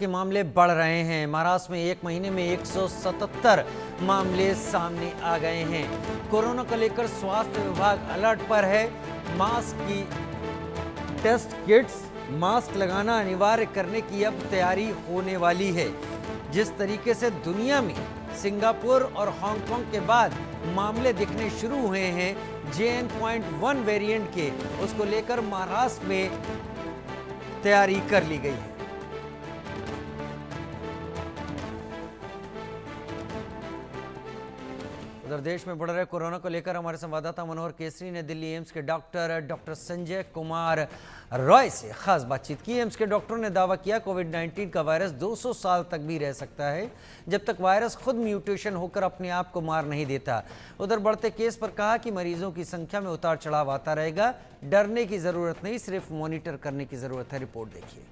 के मामले बढ़ रहे हैं। महाराष्ट्र में एक महीने में 177 मामले सामने आ गए हैं। कोरोना को लेकर स्वास्थ्य विभाग अलर्ट पर है। मास्क की टेस्ट किट्स, मास्क लगाना अनिवार्य करने की अब तैयारी होने वाली है। जिस तरीके से दुनिया में सिंगापुर और हांगकांग के बाद मामले दिखने शुरू हुए हैं JN.1 वेरिएंट के, उसको लेकर महाराष्ट्र में तैयारी कर ली गई है। उधर देश में बढ़ रहे कोरोना को लेकर हमारे संवाददाता मनोहर केसरी ने दिल्ली एम्स के डॉक्टर संजय कुमार रॉय से खास बातचीत की। एम्स के डॉक्टरों ने दावा किया कोविड-19 का वायरस 200 साल तक भी रह सकता है, जब तक वायरस खुद म्यूटेशन होकर अपने आप को मार नहीं देता। उधर बढ़ते केस पर कहा कि मरीजों की संख्या में उतार चढ़ाव आता रहेगा, डरने की जरूरत नहीं, सिर्फ मॉनिटर करने की जरूरत है। रिपोर्ट देखिए।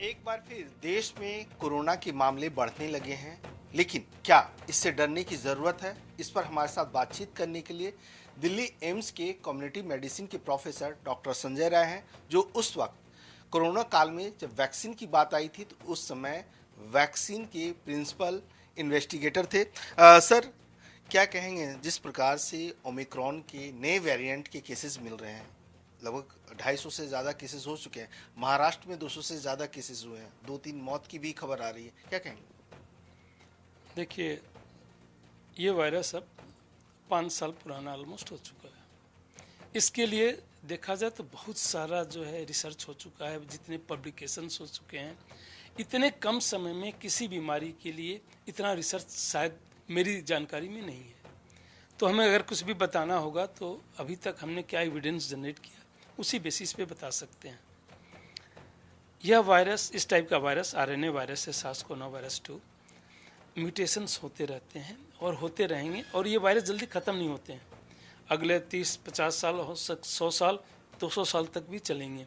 एक बार फिर देश में कोरोना के मामले बढ़ने लगे हैं, लेकिन क्या इससे डरने की जरूरत है? इस पर हमारे साथ बातचीत करने के लिए दिल्ली एम्स के कम्युनिटी मेडिसिन के प्रोफेसर डॉक्टर संजय राय हैं, जो उस वक्त कोरोना काल में जब वैक्सीन की बात आई थी तो उस समय वैक्सीन के प्रिंसिपल इन्वेस्टिगेटर थे। सर, क्या कहेंगे जिस प्रकार से ओमिक्रॉन के नए वेरिएंट के केसेस मिल रहे हैं? लगभग 250 से ज़्यादा केसेस हो चुके हैं। महाराष्ट्र में 200 से ज़्यादा केसेस हुए हैं, 2-3 मौत की भी खबर आ रही है। क्या कहेंगे? देखिए, ये वायरस अब 5 साल पुराना ऑलमोस्ट हो चुका है। इसके लिए देखा जाए तो बहुत सारा जो है रिसर्च हो चुका है, जितने पब्लिकेशंस हो चुके हैं। इतने कम समय में किसी बीमारी के लिए इतना रिसर्च शायद मेरी जानकारी में नहीं है। तो हमें अगर कुछ भी बताना होगा तो अभी तक हमने क्या एविडेंस जनरेट किया, उसी बेसिस पे बता सकते हैं। यह वायरस, इस टाइप का वायरस RNA वायरस है, SARS-CoV-2। म्यूटेशंस होते रहते हैं और होते रहेंगे, और ये वायरस जल्दी ख़त्म नहीं होते हैं। अगले 30-50 साल, 100 साल, 200 साल तक भी चलेंगे।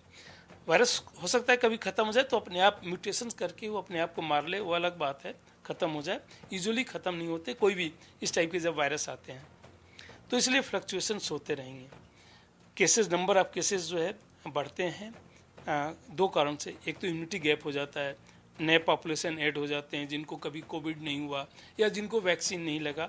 वायरस हो सकता है कभी ख़त्म हो जाए तो अपने आप म्यूटेशंस करके वो अपने आप को मार ले, वो अलग बात है, ख़त्म हो जाए। यूजुअली ख़त्म नहीं होते कोई भी इस टाइप के जब वायरस आते हैं, तो इसलिए फ्लक्चुएशंस होते रहेंगे। केसेस, नंबर ऑफ केसेस जो है बढ़ते हैं 2 कारण से। एक तो इम्यूनिटी गैप हो जाता है, नए पॉपुलेशन ऐड हो जाते हैं जिनको कभी कोविड नहीं हुआ या जिनको वैक्सीन नहीं लगा।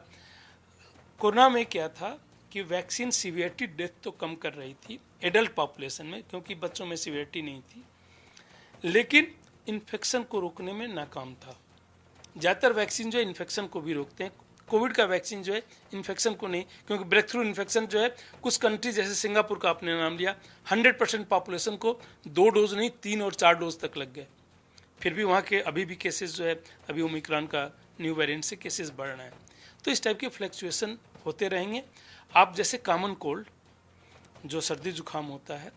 कोरोना में क्या था कि वैक्सीन सीवियरिटी, डेथ तो कम कर रही थी एडल्ट पॉपुलेशन में, क्योंकि बच्चों में सीवियरिटी नहीं थी, लेकिन इन्फेक्शन को रोकने में नाकाम था। ज़्यादातर वैक्सीन जो है इन्फेक्शन को भी रोकते हैं, कोविड का वैक्सीन जो है इन्फेक्शन को नहीं, क्योंकि ब्रेक थ्रू इन्फेक्शन जो है कुछ कंट्री जैसे सिंगापुर का आपने नाम लिया, 100% पॉपुलेशन को 2 डोज नहीं 3 और 4 डोज तक लग गए। फिर भी वहाँ के अभी भी केसेस जो है, अभी ओमिक्रॉन का न्यू वेरिएंट से केसेस बढ़ रहे हैं। तो इस टाइप के फ्लक्चुएशन होते रहेंगे। आप जैसे कॉमन कोल्ड, जो सर्दी जुकाम होता है,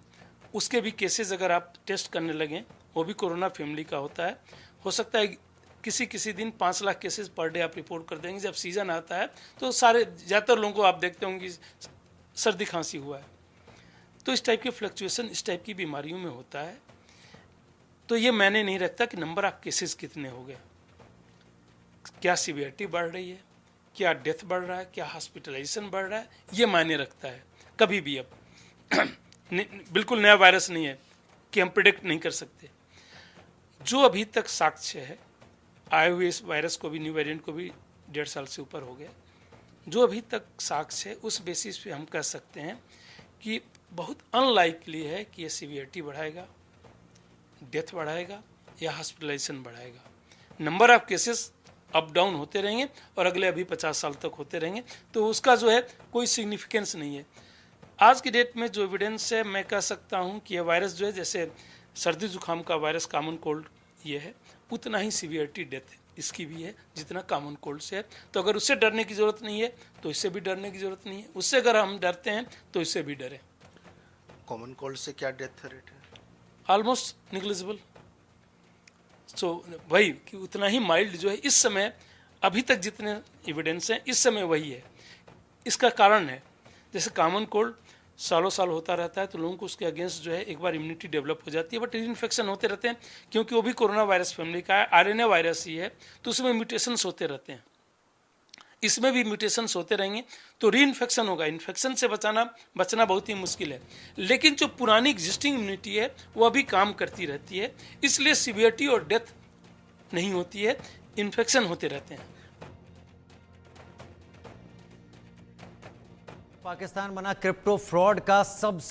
उसके भी केसेस अगर आप टेस्ट करने लगें, वो भी कोरोना फैमिली का होता है। हो सकता है किसी दिन 5 लाख केसेस पर डे आप रिपोर्ट कर देंगे। जब सीज़न आता है तो ज़्यादातर लोगों को आप देखते होंगे सर्दी खांसी हुआ है। तो इस टाइप के फ्लक्चुएशन इस टाइप की बीमारियों में होता है। तो ये मैंने नहीं रखता कि नंबर ऑफ केसेस कितने हो गए, क्या सीवियरिटी बढ़ रही है, क्या डेथ बढ़ रहा है, क्या हॉस्पिटलाइजेशन बढ़ रहा है, ये मायने रखता है कभी भी। अब बिल्कुल नया वायरस नहीं है कि हम प्रिडिक्ट नहीं कर सकते। जो अभी तक साक्ष्य है, आए हुए इस वायरस को भी, न्यू वेरिएंट को भी 1.5 साल से ऊपर हो गया, जो अभी तक साक्ष्य है उस बेसिस पे हम कह सकते हैं कि बहुत अनलाइकली है कि ये सीवियरिटी बढ़ाएगा, डेथ बढ़ाएगा या हॉस्पिटलाइजेशन बढ़ाएगा। Number of cases up down होते रहेंगे और अगले अभी 50 साल तक होते रहेंगे, तो उसका जो है कोई सिग्निफिकेंस नहीं है। आज की डेट में जो एविडेंस है, मैं कह सकता हूँ कि यह वायरस जो है, जैसे सर्दी जुकाम का वायरस कॉमन कोल्ड ये है, उतना ही सीवियरिटी डेथ इसकी भी है जितना कॉमन कोल्ड से है। तो अगर उससे डरने की ज़रूरत नहीं है तो इससे भी डरने की ज़रूरत नहीं है। उससे अगर हम डरते हैं तो इससे भी डरें। कॉमन कोल्ड से क्या डेथ रेट है? Almost negligible. सो वही कि उतना ही माइल्ड जो है इस समय, अभी तक जितने एविडेंस हैं इस समय वही है। इसका कारण है, जैसे कॉमन कोल्ड सालों साल होता रहता है तो लोगों को उसके अगेंस्ट जो है एक बार इम्यूनिटी डेवलप हो जाती है, बट इन्फेक्शन होते रहते हैं क्योंकि वो भी कोरोना वायरस फैमिली का है, RNA वायरस ही है, तो उसमें म्यूटेशंस होते रहते हैं। इसमें भी म्यूटेशंस होते रहेंगे तो री इन्फेक्शन होगा। इन्फेक्शन से बचना बहुत ही मुश्किल है, लेकिन जो पुरानी एग्जिस्टिंग इम्यूनिटी है वो अभी काम करती रहती है, इसलिए सीवियरिटी और डेथ नहीं होती है, इन्फेक्शन होते रहते हैं। पाकिस्तान बना क्रिप्टो फ्रॉड का सब